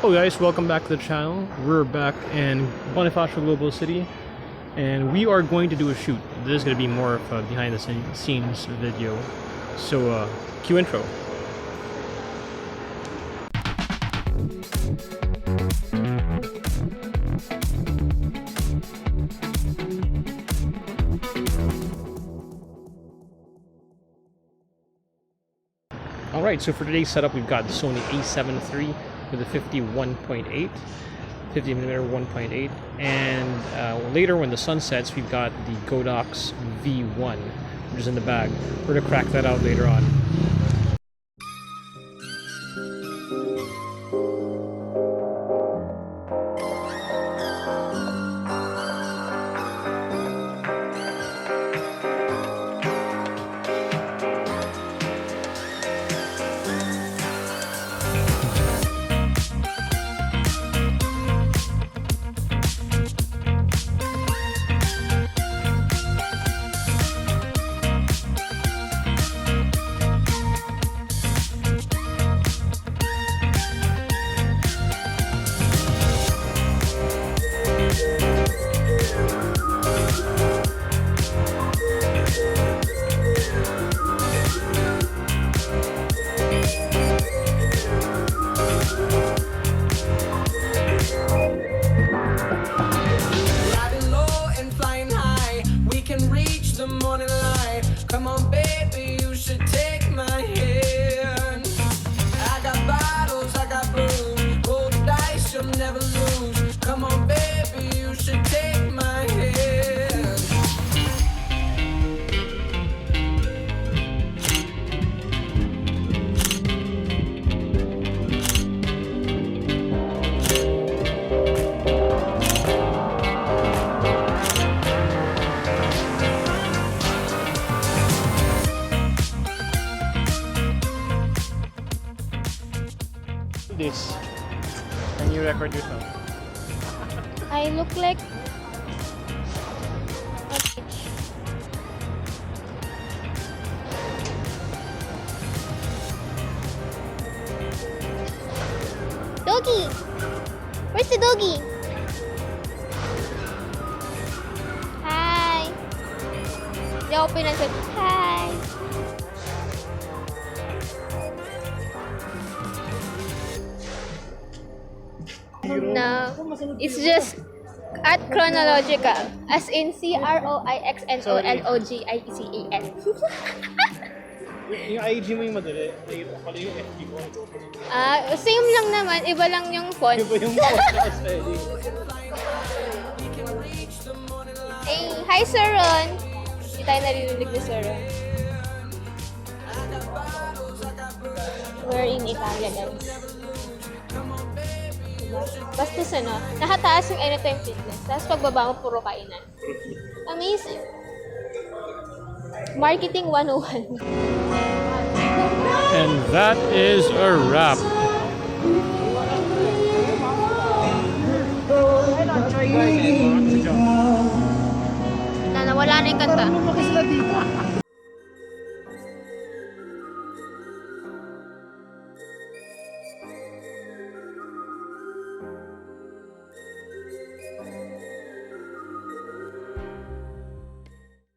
Hello guys, welcome back to the channel. We're back in Bonifacio Global City and we are going to do a shoot. This is going to be more of a behind the scenes video. So cue intro. Alright, so for today's setup we've got the Sony A7iii with a 50mm 1.8, and later when the sun sets we've got the Godox V1 which is in the bag. We're going to crack that out later on. Come on, baby, you should take my hand. I got bottles, I got booze. Roll the dice, you'll never lose. Come on, baby, you should take my hand. This. Can you record yourself? I look like doggy. Where's the doggy? Hi. Di ako pinansin. Hi. No, it's just at Croixnological, as in Croixnological. Yung IG mo yung madali, pala yung FB ko. Same lang naman, iba lang yung font. Iba yung font na spelling. Hey, hi Sir Ron! Hindi tayo narinig ni Sir Ron. We're in Italia, guys. Basta ano, nakataas yung anytime fitness. Tapos pagbaba mo, puro kainan. Amazing. Marketing 101. And that is a wrap. Nawala na yung kanta.